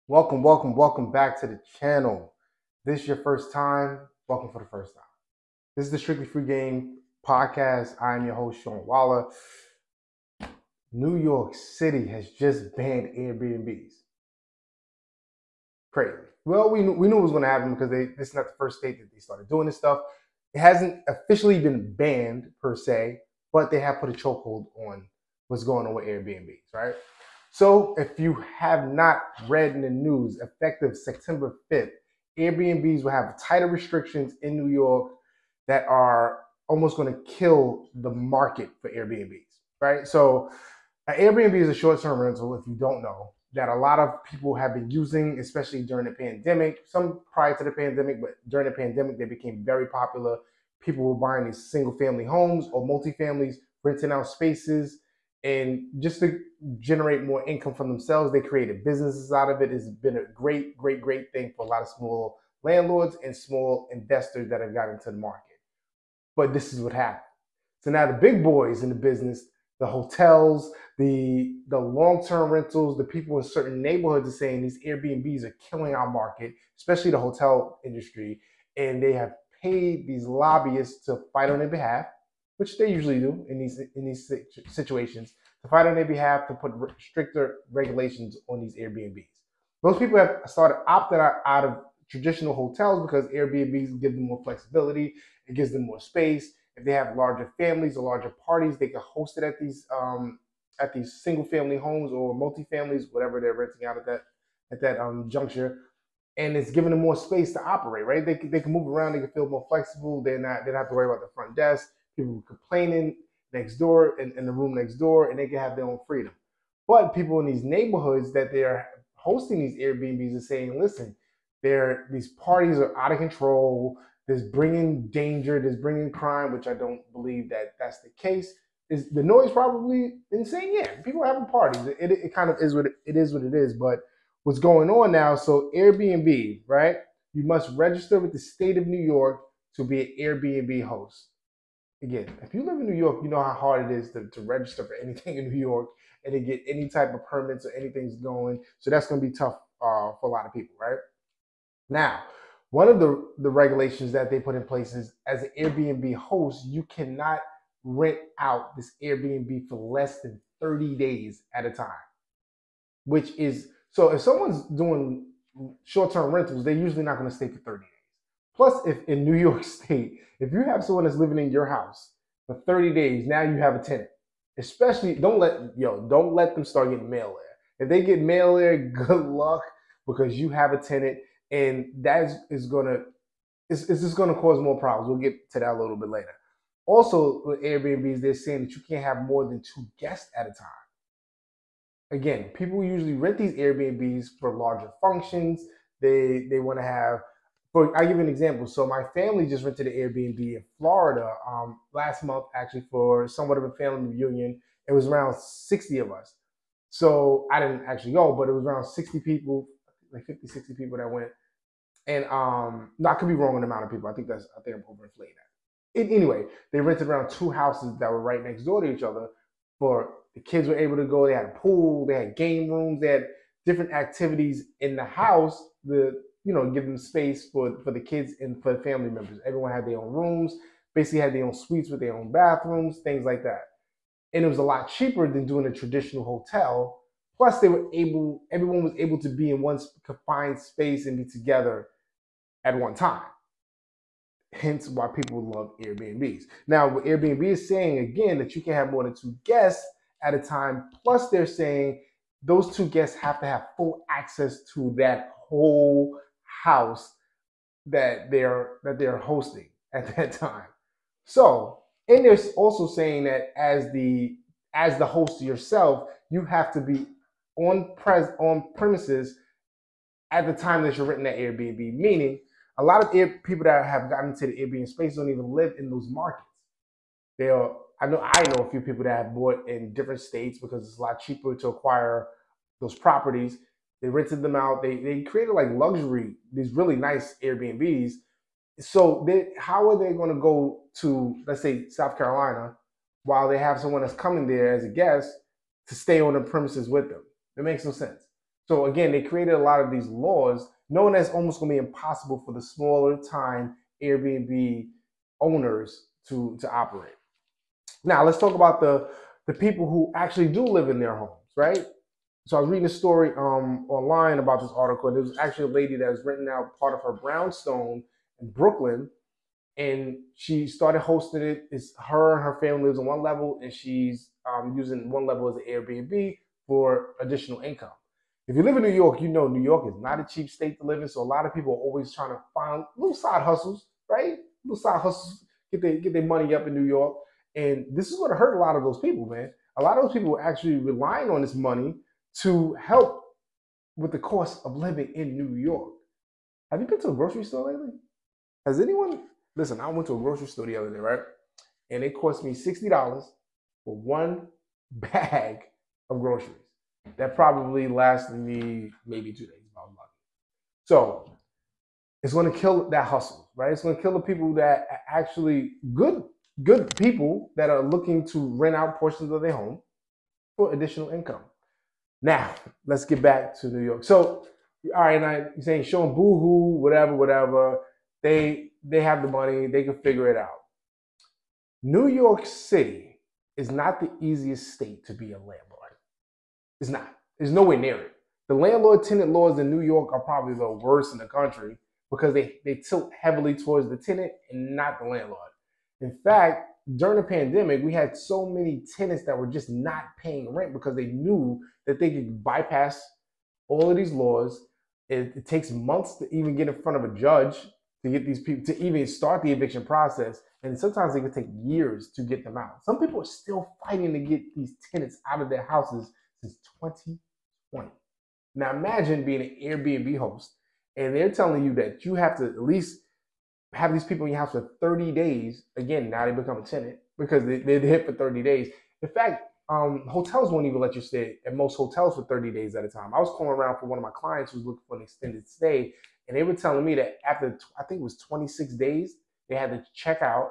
Welcome back to the channel. This is your first time. Welcome for the first time. This is the Strictly Free Game podcast. I am your host, Sean Waller. New York City has just banned Airbnbs. Crazy. Well, we knew it was going to happen because this is not the first state that they started doing this stuff. It hasn't officially been banned per se, but they have put a chokehold on what's going on with Airbnbs, right? So if you have not read in the news, effective September 5th, Airbnbs will have tighter restrictions in New York that are almost going to kill the market for Airbnbs, right? So an Airbnb is a short-term rental, if you don't know, that a lot of people have been using, especially during the pandemic. Some prior to the pandemic, but during the pandemic, they became very popular. People were buying these single-family homes or multifamilies, renting out spaces, and just to generate more income for themselves, they created businesses out of it. It's been a great thing for a lot of small landlords and small investors that have got into the market. But this is what happened. So now the big boys in the business, the hotels, the long-term rentals, the people in certain neighborhoods are saying these Airbnbs are killing our market, especially the hotel industry, and they have paid these lobbyists to fight on their behalf, which they usually do in these situations, to fight on their behalf to put stricter regulations on these Airbnbs. Most people have started opting out of traditional hotels because Airbnbs give them more flexibility, it gives them more space. If they have larger families or larger parties, they can host it at these single family homes or multi-families, whatever they're renting out at that juncture. And it's giving them more space to operate, right? They can move around, they can feel more flexible. They don't have to worry about the front desk, people complaining next door in the room next door, and they can have their own freedom. But people in these neighborhoods that they're hosting these Airbnbs are saying, listen, these parties are out of control. There's bringing danger. There's bringing crime, which I don't believe that that's the case. Is the noise probably insane? Yeah, people are having parties. It kind of is what it is. What it is. But what's going on now? So Airbnb, right? You must register with the state of New York to be an Airbnb host. Again, if you live in New York, you know how hard it is to register for anything in New York and to get any type of permits or anything's going. So that's going to be tough for a lot of people, right? Now, one of the regulations that they put in place is as an Airbnb host, you cannot rent out this Airbnb for less than 30 days at a time, which is so if someone's doing short-term rentals, they're usually not going to stay for 30 days. Plus, if in New York State, if you have someone that's living in your house for 30 days, now you have a tenant. Especially don't let them start getting mail there. If they get mail there, good luck because you have a tenant and it's just gonna cause more problems. We'll get to that a little bit later. Also, with Airbnbs, they're saying that you can't have more than 2 guests at a time. Again, people usually rent these Airbnbs for larger functions. They want to have. I'll give you an example. So my family just rented an Airbnb in Florida last month, actually for somewhat of a family reunion. It was around 60 of us. So I didn't actually go, but it was around 60 people, like 50, 60 people that went. And no, I could be wrong on the amount of people. I think I'm overinflating that. Anyway, they rented around 2 houses that were right next door to each other. For the kids were able to go. They had a pool. They had game rooms. They had different activities in the house. Give them space for the kids and for the family members. Everyone had their own rooms. Basically, had their own suites with their own bathrooms, things like that. And it was a lot cheaper than doing a traditional hotel. Plus, everyone was able to be in one confined space and be together at one time. Hence why people love Airbnbs. Now, what Airbnb is saying again that you can have more than 2 guests at a time. Plus, they're saying those 2 guests have to have full access to that whole house that they're hosting at that time. So, and they're also saying that as the host yourself, you have to be on premises at the time that you're renting that Airbnb. Meaning, a lot of people that have gotten into the Airbnb space don't even live in those markets. I know a few people that have bought in different states because it's a lot cheaper to acquire those properties. They rented them out. They created like luxury, these really nice Airbnbs. So how are they going to go to, let's say, South Carolina while they have someone that's coming there as a guest to stay on the premises with them? It makes no sense. So again, they created a lot of these laws, knowing that it's almost going to be impossible for the smaller time Airbnb owners to operate. Now let's talk about the people who actually do live in their homes, right? So I was reading a story online about this article, and there was actually a lady that was renting out part of her brownstone in Brooklyn, and she started hosting it. It's her and her family lives on one level, and she's using one level as an Airbnb for additional income. If you live in New York, you know New York is not a cheap state to live in, so a lot of people are always trying to find little side hustles, right? Little side hustles, get their money up in New York, and this is what hurt a lot of those people, man. A lot of those people were actually relying on this money to help with the cost of living in New York. Have you been to a grocery store lately? Has anyone? Listen, I went to a grocery store the other day, right? And it cost me $60 for one bag of groceries. That probably lasted me maybe 2 days, if I was lucky. So it's going to kill that hustle, right? It's going to kill the people that are actually good people that are looking to rent out portions of their home for additional income. Now, let's get back to New York. So, all right, now you're saying showing boo-hoo, whatever. They have the money, they can figure it out. New York City is not the easiest state to be a landlord. It's not. There's nowhere near it. The landlord-tenant laws in New York are probably the worst in the country because they tilt heavily towards the tenant and not the landlord. In fact, during the pandemic, we had so many tenants that were just not paying rent because they knew that they could bypass all of these laws. It takes months to even get in front of a judge to get these people to even start the eviction process. And sometimes it can take years to get them out. Some people are still fighting to get these tenants out of their houses since 2020. Now imagine being an Airbnb host and they're telling you that you have to at least have these people in your house for 30 days. Again, now they become a tenant because they're hit for 30 days. In fact, hotels won't even let you stay at most hotels for 30 days at a time. I was calling around for one of my clients who was looking for an extended stay, and they were telling me that after, I think it was 26 days, they had to check out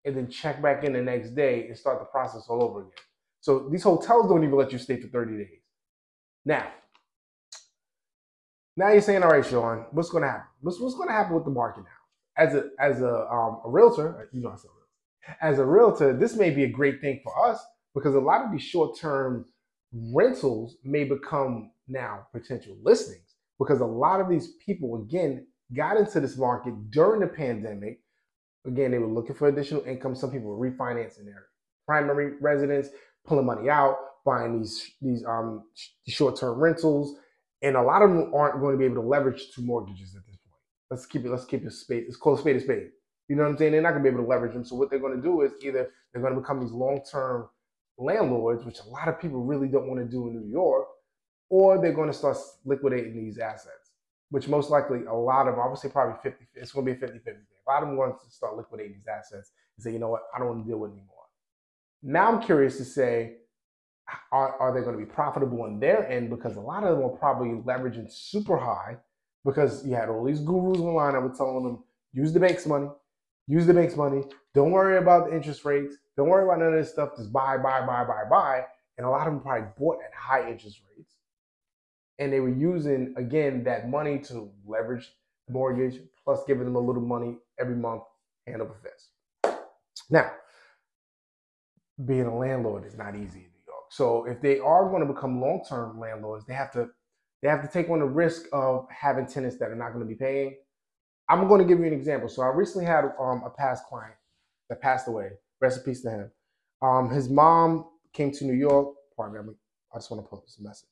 and then check back in the next day and start the process all over again. So these hotels don't even let you stay for 30 days. Now you're saying, all right, Sean, what's going to happen? What's going to happen with the market now? As a realtor, you know I said realtor. As a realtor, this may be a great thing for us because a lot of these short-term rentals may become now potential listings because a lot of these people, again, got into this market during the pandemic. Again, they were looking for additional income. Some people were refinancing their primary residence, pulling money out, buying these short-term rentals, and a lot of them aren't going to be able to leverage two mortgages at this point. Let's keep it spade. Let's call a spade a spade. You know what I'm saying? They're not going to be able to leverage them. So what they're going to do is either they're going to become these long-term landlords, which a lot of people really don't want to do in New York, or they're going to start liquidating these assets, which most likely a lot of them, I would say probably 50, it's going to be a 50-50 thing. A lot of them want to start liquidating these assets and say, you know what, I don't want to deal with it anymore. Now I'm curious to say, are they going to be profitable on their end? Because a lot of them are probably leveraging super high because you had all these gurus online that were telling them, use the bank's money, don't worry about the interest rates, don't worry about none of this stuff, just buy. And a lot of them probably bought at high interest rates. And they were using, again, that money to leverage the mortgage, plus giving them a little money every month, hand over fist. Now, being a landlord is not easy in New York. So if they are going to become long-term landlords, they have to take on the risk of having tenants that are not going to be paying. I'm going to give you an example. So I recently had a past client that passed away. Rest in peace to him. His mom came to New York. Pardon me, I just want to post this message.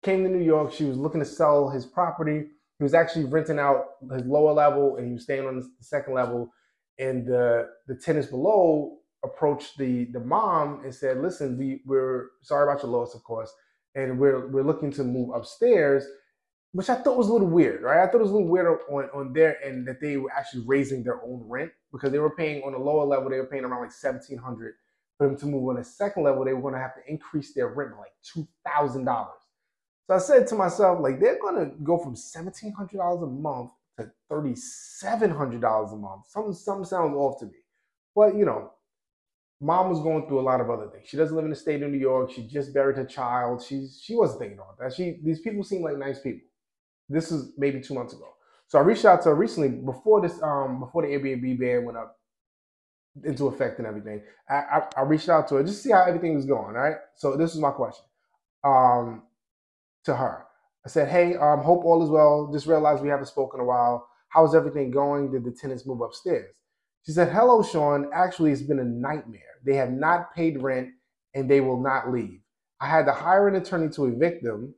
Came to New York. She was looking to sell his property. He was actually renting out his lower level, and he was staying on the second level. And the tenants below approached the mom and said, "Listen, we're sorry about your loss, of course, and we're looking to move upstairs." Which I thought was a little weird, right? I thought it was a little weird on their end that they were actually raising their own rent because they were paying on the lower level, they were paying around like $1,700. For them to move on the second level, they were going to have to increase their rent by like $2,000. So I said to myself, like, they're going to go from $1,700 a month to $3,700 a month. Something sounds off to me. But, you know, mom was going through a lot of other things. She doesn't live in the state of New York. She just buried her child. She wasn't thinking about that. These people seem like nice people. This is maybe 2 months ago. So I reached out to her recently before the Airbnb ban went up into effect and everything. I reached out to her just to see how everything was going. All right. So this is my question to her. I said, hey, hope all is well. Just realized we haven't spoken in a while. How's everything going? Did the tenants move upstairs? She said, hello, Sean. Actually, it's been a nightmare. They have not paid rent and they will not leave. I had to hire an attorney to evict them.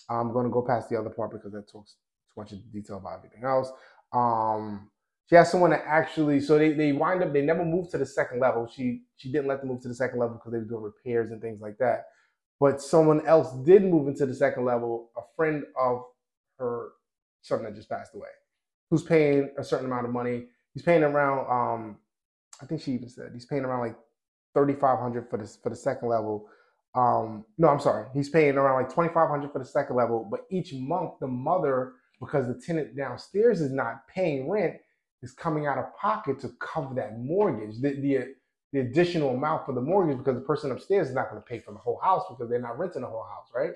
I'm going to go past the other part because that talks too much in detail about everything else. She has someone that actually, so they wind up, they never moved to the second level. She didn't let them move to the second level because they were doing repairs and things like that. But someone else did move into the second level, a friend of her son that just passed away, who's paying a certain amount of money. He's paying around, I think she even said, he's paying around like $3,500 for the second level. No, I'm sorry. He's paying around like $2,500 for the second level, but each month the mother, because the tenant downstairs is not paying rent, is coming out of pocket to cover that mortgage, the additional amount for the mortgage, because the person upstairs is not going to pay for the whole house because they're not renting the whole house, right?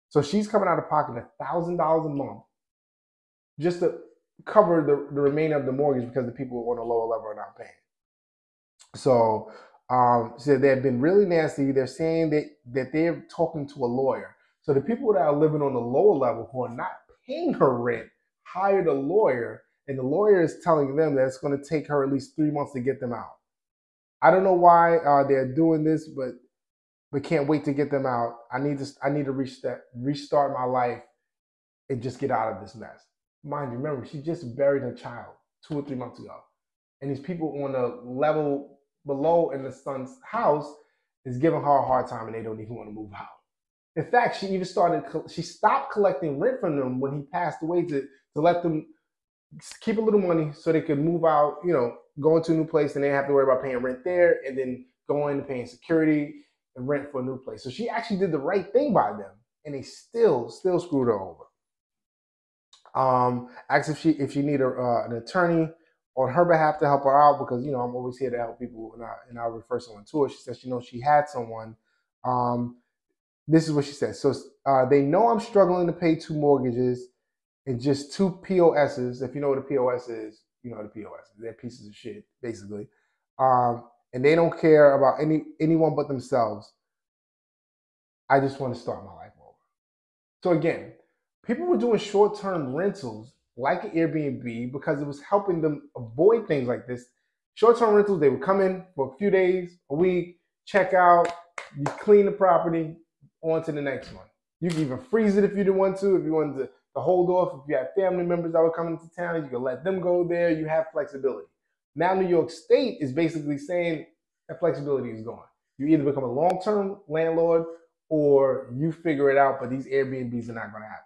So she's coming out of pocket $1,000 a month just to cover the remainder of the mortgage because the people on the lower level are not paying. So so they've been really nasty. They're saying that they're talking to a lawyer. So the people that are living on the lower level who are not paying her rent hired a lawyer, and the lawyer is telling them that it's going to take her at least 3 months to get them out. I don't know why they're doing this, but can't wait to get them out. I need to restart my life and just get out of this mess. Mind you, remember, she just buried her child 2 or 3 months ago, and these people on the level below in the son's house is giving her a hard time, and they don't even want to move out. In fact, she stopped collecting rent from them when he passed away to let them keep a little money so they could move out, go into a new place, and they have to worry about paying rent there, and then going and paying security and rent for a new place. So she actually did the right thing by them, and they still screwed her over. Asked if she needed an attorney on her behalf to help her out because I'm always here to help people, and I'll refer someone to her. She said she had someone. This is what she said. So they know I'm struggling to pay 2 mortgages and just 2 POSs. If you know what a POS is, you know what a POS is. They're pieces of shit, basically. And they don't care about anyone but themselves. I just want to start my life over. So again, people were doing short-term rentals like Airbnb because it was helping them avoid things like this. Short-term rentals, they would come in for a few days, a week, check out, you clean the property, on to the next one. You can even freeze it if you didn't want to. If you wanted to hold off, if you had family members that were coming to town, you can let them go there. You have flexibility. Now New York State is basically saying that flexibility is gone. You either become a long-term landlord or you figure it out, but these Airbnbs are not going to happen.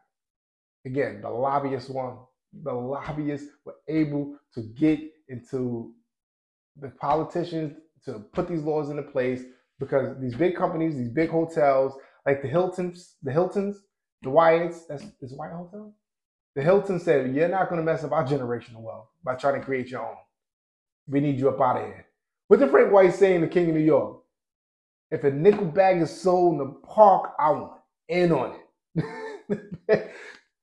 Again, the lobbyists won. The lobbyists were able to get into the politicians to put these laws into place because these big companies, these big hotels, like the Hiltons, the Wyatts, is Wyatt Hotel? The Hilton said, you're not going to mess up our generational wealth by trying to create your own. We need you up out of here. What did Frank White say in The King of New York? If a nickel bag is sold in the park, I want in on it.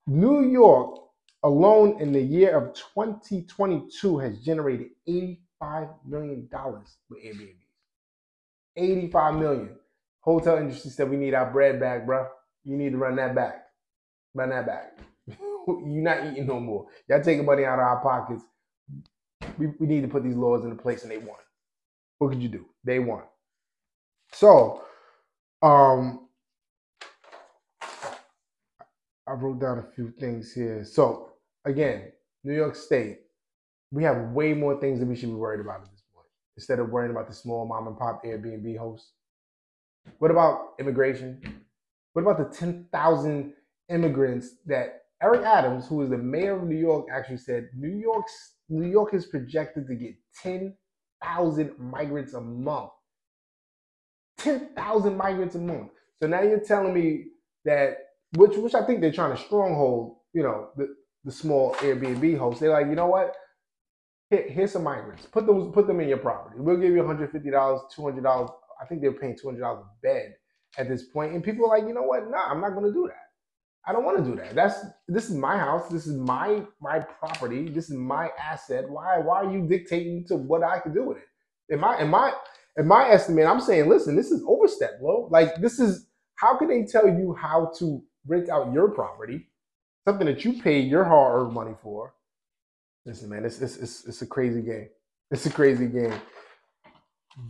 New York alone in the year of 2022 has generated $85 million with Airbnbs. $85 million. Hotel industry said we need our bread back, bro. You need to run that back. Run that back. You're not eating no more. Y'all taking money out of our pockets. We need to put these laws into place, and they won. What could you do? They won. So, I wrote down a few things here. So, again, New York State, we have way more things that we should be worried about at this point, instead of worrying about the small mom and pop Airbnb hosts. What about immigration? What about the 10,000 immigrants that Eric Adams, who is the mayor of New York, actually said New York is projected to get 10,000 migrants a month. 10,000 migrants a month. So now you're telling me that, which I think they're trying to stronghold, the small Airbnb hosts. They're like, you know what? Here's some migrants. Put them in your property. We'll give you $150, $200. I think they're paying $200 a bed at this point. And people are like, you know what? Nah, I'm not going to do that. I don't want to do that. This is my house. This is my property. This is my asset. Why are you dictating to what I can do with it? In my estimate, I'm saying, listen, this is overstep, bro. Like, this is, how can they tell you how to rent out your property, something that you paid your hard-earned money for? Listen, man, it's a crazy game. It's a crazy game.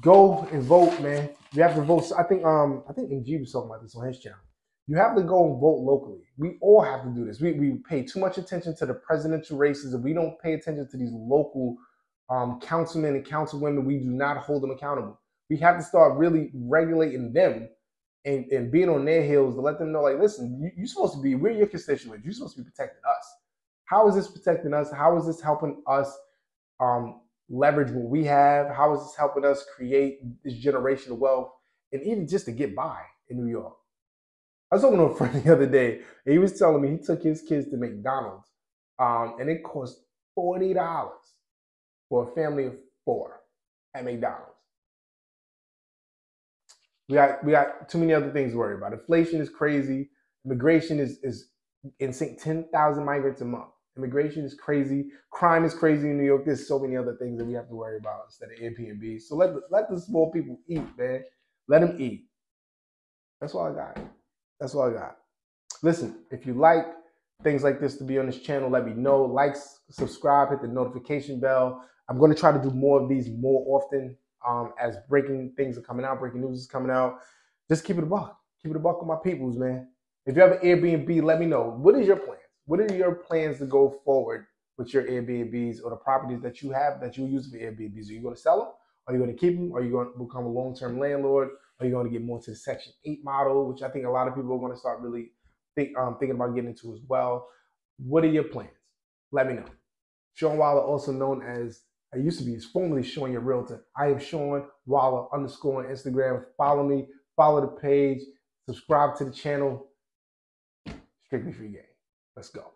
Go and vote, man. You have to vote. I think MG was talking about this on his channel. You have to go and vote locally. We all have to do this. We pay too much attention to the presidential races, and we don't pay attention to these local councilmen and councilwomen. We do not hold them accountable. We have to start really regulating them and being on their heels to let them know, like, listen, you're supposed to be, we're your constituents. You're supposed to be protecting us. How is this protecting us? How is this helping us leverage what we have? How is this helping us create this generational wealth and even just to get by in New York? I was talking to a friend the other day, and he was telling me he took his kids to McDonald's, and it cost $40 for a family of 4 at McDonald's. We got too many other things to worry about. Inflation is crazy. Immigration is insane. 10,000 migrants a month. Immigration is crazy. Crime is crazy in New York. There's so many other things that we have to worry about instead of Airbnb. So let the small people eat, man. Let them eat. That's all I got. That's all I got. Listen, if you like things like this to be on this channel, let me know. Like, subscribe, hit the notification bell. I'm going to try to do more of these more often as breaking things are coming out, breaking news is coming out. Just keep it a buck. Keep it a buck with my peoples, man. If you have an Airbnb, let me know. What is your plan? What are your plans to go forward with your Airbnbs or the properties that you have that you use for Airbnbs? Are you going to sell them? Are you going to keep them? Are you going to become a long-term landlord? Are you going to get more to the Section 8 model, which I think a lot of people are going to start really thinking about getting into as well? What are your plans? Let me know. Sean Waller, also known as, I used to be formerly Sean Your Realtor. I am Sean Waller _ on Instagram. Follow me, follow the page, subscribe to the channel. Strictly free game. Let's go.